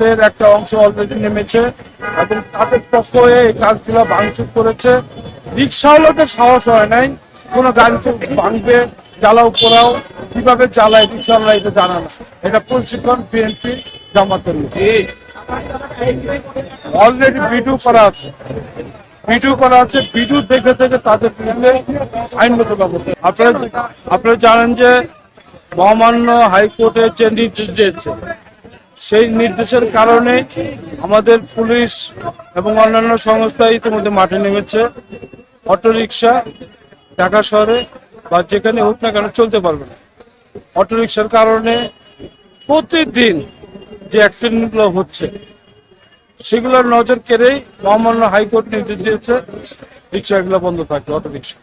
রাজপথের একটা অংশ অলরেডি নেমেছে এবং তাদের পক্ষ হয়ে এই কাজগুলো ভাঙচুর করেছে। রিক্সাওয়ালাদের সাহস হয় নাই কোনো গাড়িতে ভাঙবে, জ্বালাও পোড়াও, কিভাবে জ্বালায় রিক্সাওয়ালা এটা জানা না। এটা প্রশিক্ষণ বিএনপি জামাতের অলরেডি ভিডিও করা আছে, ভিডিও দেখে দেখে তাদের বিরুদ্ধে আইনগত ব্যবস্থা। আপনারা জানেন যে মহামান্য হাইকোর্টের যে নির্দেশ দিয়েছে, সেই নির্দেশের কারণে আমাদের পুলিশ এবং অন্যান্য সংস্থা ইতিমধ্যে মাঠে নেমেছে। অটোরিকশা ঢাকা শহরে বা যেখানে হোক না কেন চলতে পারবে না। অটোরিকশার কারণে প্রতিদিন যে অ্যাক্সিডেন্টগুলো হচ্ছে সেগুলোর নজর কেড়েই মহামান্য হাইকোর্ট নির্দেশ দিয়েছে রিক্সাগুলো বন্ধ থাকবে, অটোরিকশা।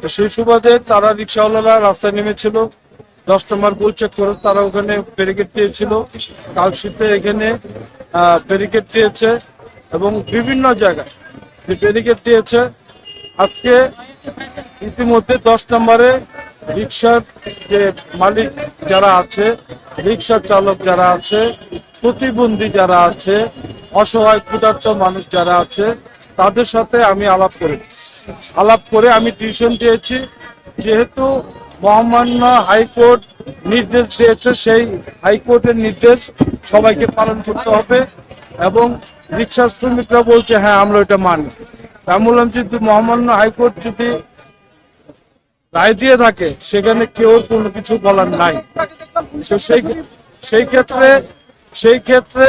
তো সেই সুবাদে তারা রিক্সাওয়ালারা রাস্তায় নেমেছিল, 10 নম্বর গোল চেক করে তারা ওখানে ব্যারিকেড দিয়েছিল, কালশিতে এখানে ব্যারিকেড দিয়েছে এবং বিভিন্ন জায়গায় ব্যারিকেড দিয়েছে। আজকে ইতিমধ্যে 10 নম্বরে রিক্সার যে মালিক যারা আছে, রিক্সা চালক যারা আছে, প্রতিবন্ধী যারা আছে, অসহায় ক্ষুধার্ত মানুষ যারা আছে, তাদের সাথে আমি আলাপ করে আমি ডিসিশন দিয়েছি, যেহেতু মহামান্য হাইকোর্ট নির্দেশ দিয়েছে সেই হাইকোর্টের নির্দেশ সবাইকে পালন করতে হবে এবং রিক্সা শ্রমিকরা বলছে হ্যাঁ আমরা ওইটা মানি। আমি বললাম যদি মহামান্য হাইকোর্ট যদি রায় দিয়ে থাকে সেখানে কেউ কোনো কিছু বলার নাই। সেই ক্ষেত্রে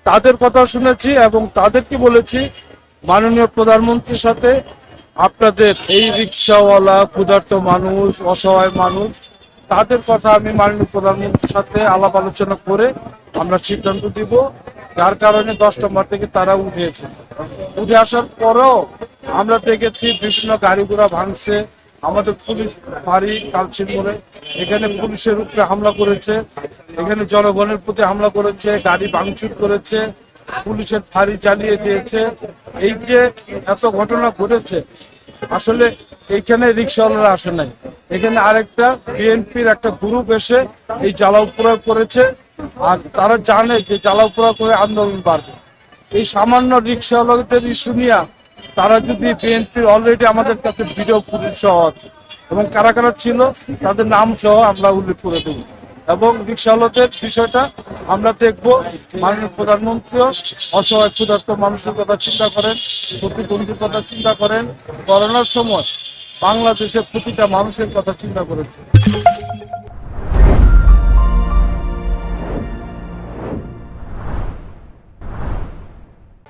তাদের কথা শুনেছি এবং তাদেরকে বলেছি মাননীয় প্রধানমন্ত্রীর সাথে আপনাদের এই রিক্সাওয়ালা ক্ষুধার্ত মানুষ, অসহায় মানুষ, তাদের কথা আমি মাননীয় প্রধানমন্ত্রীর সাথে আলাপ আলোচনা করে আমরা সিদ্ধান্ত দিব। যার কারণে 10 নম্বর থেকে তারা উঠে আসার পরেও আমরা দেখেছি বিভিন্ন গাড়ি ঘোড়া ভাঙছে। আমাদের পুলিশ ভারী কালচিন করে এখানে পুলিশের উপরে হামলা করেছে, এখানে জনগণের প্রতি হামলা করেছে, গাড়ি ভাঙচুর করেছে, পুলিশের ফাঁড়ি জ্বালিয়ে দিয়েছে। এই যে এত ঘটনা ঘটেছে, আসলে এইখানে রিক্সাওয়ালারা আসে নাই, এখানে আরেকটা বিএনপির একটা গ্রুপ এসে এই জ্বালাও পোড়া করেছে। আর তারা জানে যে জ্বালাও পোড়া করে আন্দোলন বাড়বে। এই সামান্য রিক্সাওয়ালাদের ইস্যু নিয়ে তারা যদি বিএনপির অলরেডি আমাদের কাছে ভিডিও ফুটেজ সহ আছে এবং কারা কারা ছিল তাদের নাম সহ আমরা উল্লেখ করে দেব এবং রিক্সাওয়ালাদের বিষয়টা আমরা দেখব। মাননীয় প্রধানমন্ত্রীও অসহায় ক্ষুধার্ত মানুষের কথা চিন্তা করেন, প্রতিবন্ধীর কথা চিন্তা করেন, করোনার সময় বাংলাদেশের প্রতিটা মানুষের কথা চিন্তা করেছে।